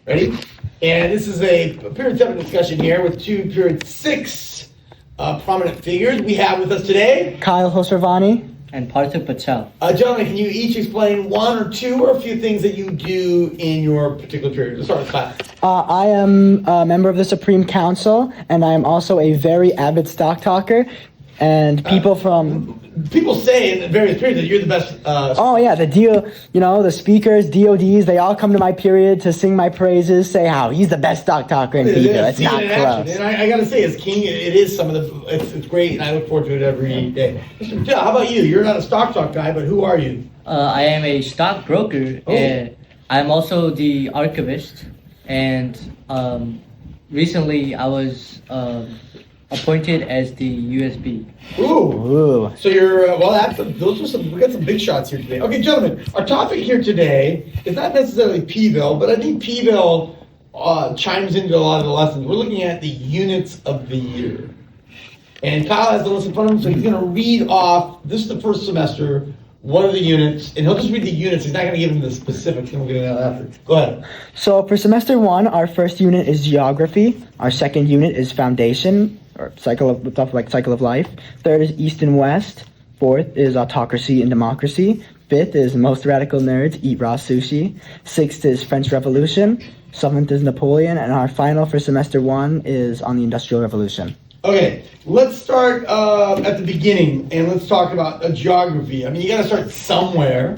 Ready? And this is a period 7 discussion here with two period 6 prominent figures we have with us today. Kyle Hosravani and Parthiv Patel. Gentlemen, can you each explain one or two or a few things that you do in your particular period? Let's start with Kyle. I am a member of the Supreme Council, and I am also a very avid stock talker. And people say in various periods that you're the best. The speakers, DODs, they all come to my period to sing my praises, say how he's the best stock talker in PIVA. It's not close. And I got to say, as King, it is it's great, and I look forward to it every day. Mr. Patel, how about you? You're not a stock talk guy, but who are you? I am a stockbroker. I'm also the archivist, and recently I was appointed as the USB. Ooh. So you're we got some big shots here today. Okay, gentlemen, our topic here today is not necessarily P-Ville, but I think P-Ville chimes into a lot of the lessons. We're looking at the units of the year. And Kyle has the list in front of him, so he's going to read off, this is the first semester, what are the units, and he'll just read the units. He's not going to give them the specifics, and we'll get into that after. Go ahead. So for semester 1, our first unit is geography. Our second unit is foundation, or cycle of life. Third is East and West. Fourth is autocracy and democracy. Fifth is most radical nerds eat raw sushi. Sixth is French Revolution. Seventh is Napoleon, and our final for semester 1 is on the Industrial Revolution. Okay, let's start at the beginning, and let's talk about geography. I mean, you got to start somewhere.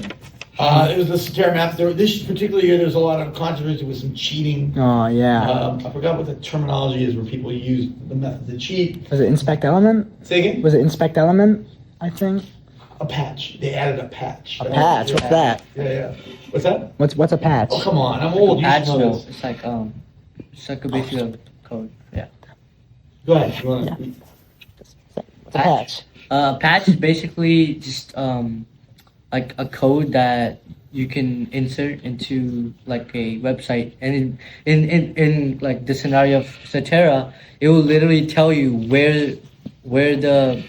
It was the Seterra maps. This particular year, there's a lot of controversy with some cheating. Oh, yeah. I forgot what the terminology is where people use the method to cheat. Was it inspect element? Say again? Was it inspect element, I think? A patch. They added a patch. A patch? Yeah. What's that? Yeah. What's that? What's a patch? Oh, come on. I'm old. Patch, you should know this. it's like a basic code. Yeah. Go ahead. You wanna... What's a patch? Patch is basically just like a code that you can insert into like a website, and in like the scenario of Seterra, it will literally tell you where the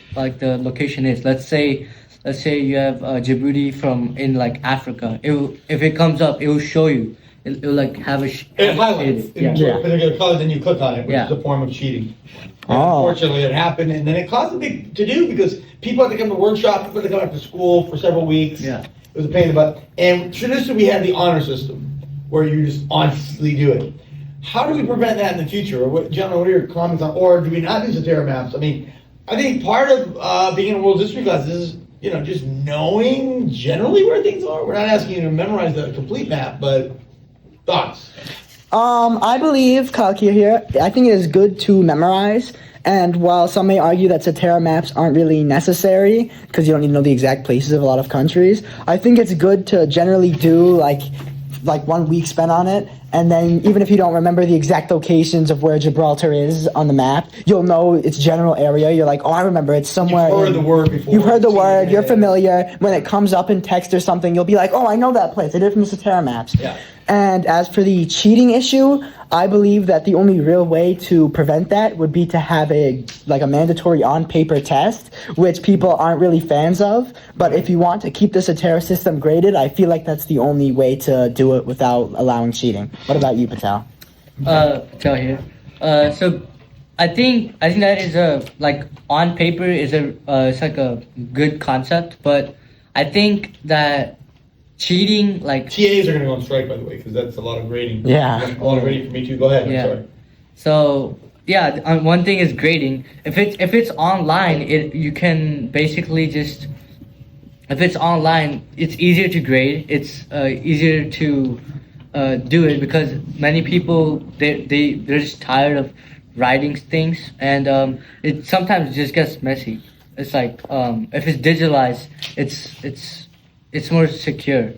location is. Let's say you have Djibouti in like Africa. If it comes up, it will show you. It'll like have it highlights. Yeah. Particular color, then you click on it, which is a form of cheating. And unfortunately, it happened, and then it caused a big to-do because people had to come to workshop, people had to come after school for several weeks. Yeah. It was a pain in the butt. And traditionally, we had the honor system, where you just honestly do it. How do we prevent that in the future? Gentlemen, what are your comments on, or do we not use the Seterra maps? I mean, I think part of being in a world history class is, just knowing generally where things are. We're not asking you to memorize the complete map, but thoughts? I believe, Kyle Kia here, I think it is good to memorize. And while some may argue that Seterra maps aren't really necessary because you don't need to know the exact places of a lot of countries, I think it's good to generally do like 1 week spent on it. And then even if you don't remember the exact locations of where Gibraltar is on the map, you'll know its general area. You're like, oh, I remember it's somewhere. You've heard the word before. You've heard the word. You're familiar. When it comes up in text or something, you'll be like, oh, I know that place. I did it from the Seterra maps. Yeah. And as for the cheating issue, I believe that the only real way to prevent that would be to have a mandatory on-paper test, which people aren't really fans of. But if you want to keep the Seterra system graded, I feel like that's the only way to do it without allowing cheating. What about you, Patel? Patel here. So I think that is on paper is it's like a good concept, but I think that cheating, TAs are going to go on strike, by the way, because that's a lot of grading. Yeah. A lot of grading for me too. Go ahead. Yeah. I'm sorry. So yeah, one thing is grading. If it's online, you can basically just, if it's online, it's easier to grade. It's easier to do it because many people they're just tired of writing things, and it sometimes just gets messy. It's like if it's digitalized, it's more secure.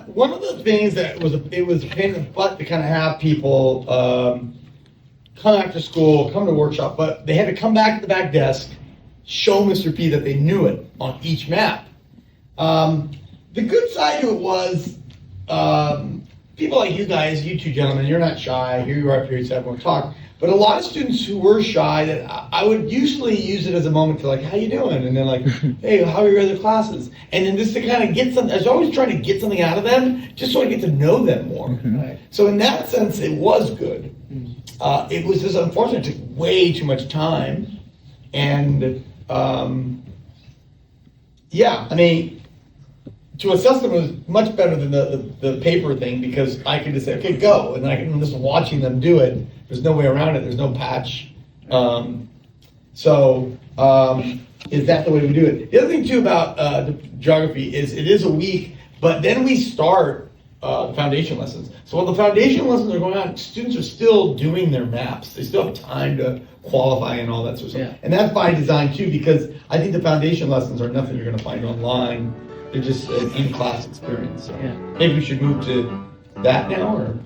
One of the things that was a pain in the butt to kind of have people come after school, come to workshop, but they had to come back to the back desk, show Mr. P that they knew it on each map. The good side to it was people like you guys, you two gentlemen, you're not shy. Here you are up here, you said, "I want to talk." But a lot of students who were shy, that I would usually use it as a moment to like, "How you doing?" And then like, "Hey, how are your other classes?" And then just to kind of get something. I was always trying to get something out of them, just so I get to know them more. Right? So in that sense, it was good. It was just unfortunate. It took way too much time, and yeah, I mean, to assess them was much better than the paper thing, because I could just say, "Okay, go," and I can just watching them do it. There's no way around it. There's no patch. Is that the way we do it? The other thing too about the geography is it is a week, but then we start foundation lessons. So while the foundation lessons are going on, students are still doing their maps. They still have time to qualify and all that sort of stuff. Yeah. And that's by design too, because I think the foundation lessons are nothing you're going to find online. They're just an in-class experience. So Yeah. maybe we should move to that now, or?